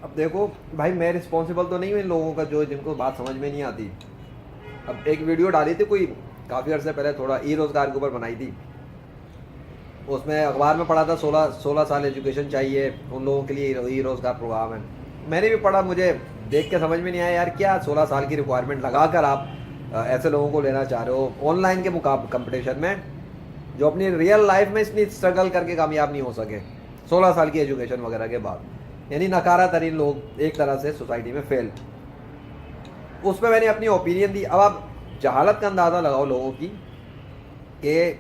अब देखो भाई, मैं रिस्पॉन्सिबल तो नहीं हूँ इन लोगों का जो जिनको बात समझ में नहीं आती। अब एक वीडियो डाली थी कोई काफ़ी अर्से पहले, थोड़ा ई रोज़गार के ऊपर बनाई थी। उसमें अखबार में पढ़ा था 16 साल एजुकेशन चाहिए उन लोगों के लिए, ई रोज़गार प्रोग्राम है। मैंने भी पढ़ा, मुझे देख के समझ में नहीं आया यार, क्या 16 साल की रिक्वायरमेंट लगा कर आप ऐसे लोगों को लेना चाह रहे हो ऑनलाइन के कंपटीशन में, जो अपनी रियल लाइफ में इतनी स्ट्रगल करके कामयाब नहीं हो सके 16 साल की एजुकेशन वगैरह के बाद। यानी नकारा तरीन लोग एक तरह से सोसाइटी में फेल। उस पर मैंने अपनी ओपिनियन दी। अब आप जहालत का अंदाज़ा लगाओ लोगों की, कि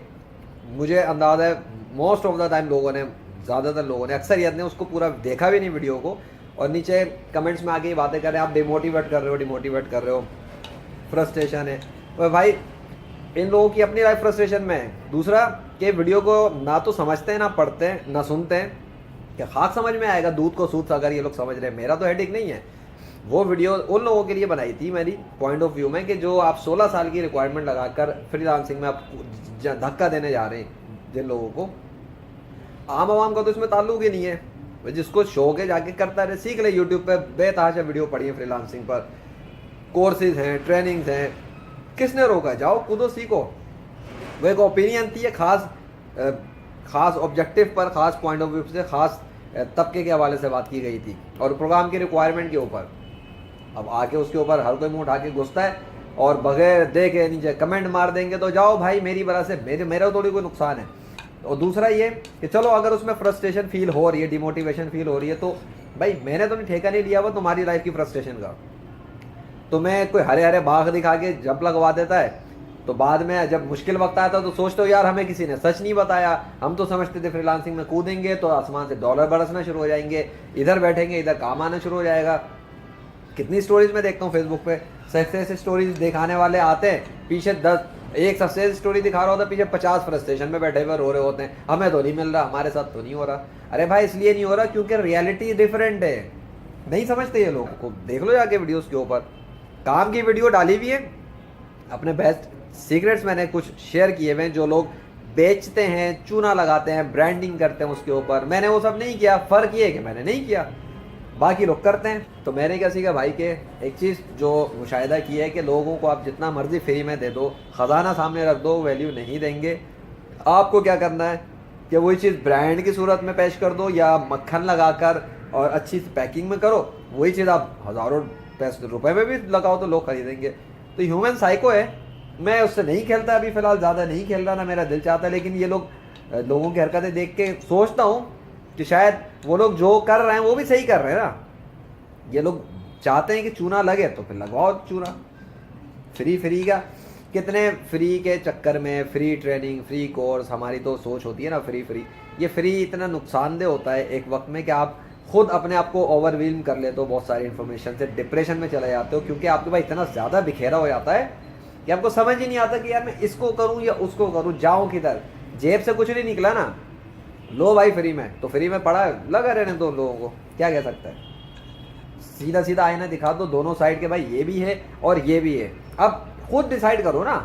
मुझे अंदाज़ा है मोस्ट ऑफ द टाइम लोगों ने, ज़्यादातर लोगों ने, अक्सरियत ने उसको पूरा देखा भी नहीं वीडियो को, और नीचे कमेंट्स में आके ये बातें कर रहे हैं, आप डिमोटिवेट कर रहे हो, डिमोटिवेट कर रहे हो, फ्रस्ट्रेशन है। और भाई इन लोगों की अपनी लाइफ फ्रस्ट्रेशन में है। दूसरा कि वीडियो को ना तो समझते हैं, ना पढ़ते हैं, ना सुनते हैं। क्या खाक समझ में आएगा दूध को सूद, अगर ये लोग समझ रहे हैं, मेरा तो हेडेक नहीं है। वो वीडियो उन लोगों के लिए बनाई थी मेरी पॉइंट ऑफ व्यू में, कि जो आप 16 साल की रिक्वायरमेंट लगाकर फ्रीलांसिंग में आप धक्का देने जा रहे हैं जिन लोगों को। आम आवाम का तो इसमें ताल्लुक ही नहीं है। जिसको शौक है जाके करता रहे, सीख ले। यूट्यूब पे बेतहाशा वीडियो पड़ी है फ्रीलांसिंग पर, कोर्सेज हैं, ट्रेनिंग्स हैं। किसने रोका? जाओ कूदो, सीखो। वो एक ओपिनियन थी, खास ऑब्जेक्टिव पर, खास पॉइंट ऑफ व्यू से, खास तबके के हवाले से बात की गई थी, और प्रोग्राम की रिक्वायरमेंट के ऊपर। अब आके उसके ऊपर हर कोई मुंह उठा के घुसता है, और बगैर देखे नीचे कमेंट मार देंगे। तो जाओ भाई, मेरी वजह से मेरा थोड़ी कोई नुकसान है। और दूसरा ये कि चलो अगर उसमें फ्रस्ट्रेशन फील हो रही है, डिमोटिवेशन फील हो रही है, तो भाई मैंने तो नहीं ठेका नहीं लिया हुआ तुम्हारी लाइफ की फ्रस्ट्रेशन का। तो मैं कोई हरे हरे बाग दिखा के जंप लगवा देता है, तो बाद में जब मुश्किल वक्त आता तो सोचते हो यार हमें किसी ने सच नहीं बताया, हम तो समझते थे फ्रीलांसिंग में कूदेंगे तो आसमान से डॉलर बरसना शुरू हो जाएंगे, इधर बैठेंगे इधर काम आना शुरू हो जाएगा। कितनी स्टोरीज मैं देखता हूँ फेसबुक पे, सक्सेस स्टोरीज दिखाने वाले आते हैं, पीछे 10 एक सक्सेस स्टोरी दिखा रहा होता है, पीछे 50 फ्रस्ट्रेशन में बैठे हुए रो रहे होते हैं, हमें तो नहीं मिल रहा, हमारे साथ तो नहीं हो रहा। अरे भाई इसलिए नहीं हो रहा क्योंकि रियलिटी डिफरेंट है। नहीं समझते ये लोगों को, देख लो जाके वीडियोस के ऊपर। काम की वीडियो डाली हुई है, अपने बेस्ट सीक्रेट्स मैंने कुछ शेयर किए हुए हैं, जो लोग बेचते हैं, चूना लगाते हैं, ब्रांडिंग करते हैं उसके ऊपर। मैंने वो सब नहीं किया। फ़र्क ये है कि मैंने नहीं किया, बाकी लोग करते हैं। तो मैंने क्या सीखा भाई के, एक चीज़ जो मुशाहिदा की है कि लोगों को आप जितना मर्जी फ्री में दे दो, ख़जाना सामने रख दो, वैल्यू नहीं देंगे। आपको क्या करना है कि वही चीज़ ब्रांड की सूरत में पेश कर दो, या मक्खन लगाकर और अच्छी पैकिंग में करो, वही चीज़ आप हज़ारों पैसे रुपए में भी लगाओ तो लोग खरीदेंगे। तो ह्यूमन साइको है। मैं उससे नहीं खेलता अभी फ़िलहाल, ज़्यादा नहीं खेल रहा, ना मेरा दिल चाहता। लेकिन ये लोगों की हरकतें देख के सोचता हूँ कि शायद वो लोग जो कर रहे हैं वो भी सही कर रहे हैं ना। ये लोग चाहते हैं कि चूना लगे तो फिर लगवाओ चूना। फ्री का कितने फ्री के चक्कर में, फ्री ट्रेनिंग, फ्री कोर्स, हमारी तो सोच होती है ना फ्री। ये फ्री इतना नुकसानदेह होता है एक वक्त में कि आप खुद अपने आप को ओवरवेलम कर लेते हो बहुत सारी इन्फॉर्मेशन से, डिप्रेशन में चले जाते हो, क्योंकि आपके पास इतना ज़्यादा बिखेरा हो जाता है कि आपको समझ ही नहीं आता कि यार मैं इसको करूं या उसको करूं, जाऊं किधर। जेब से कुछ नहीं निकला ना, लो भाई फ्री में, तो फ्री में पड़ा लगा रहने दो लोगों को, क्या कह सकता है। सीधा सीधा आईना दिखा दो दोनों साइड के, भाई ये भी है और ये भी है। अब खुद डिसाइड करो ना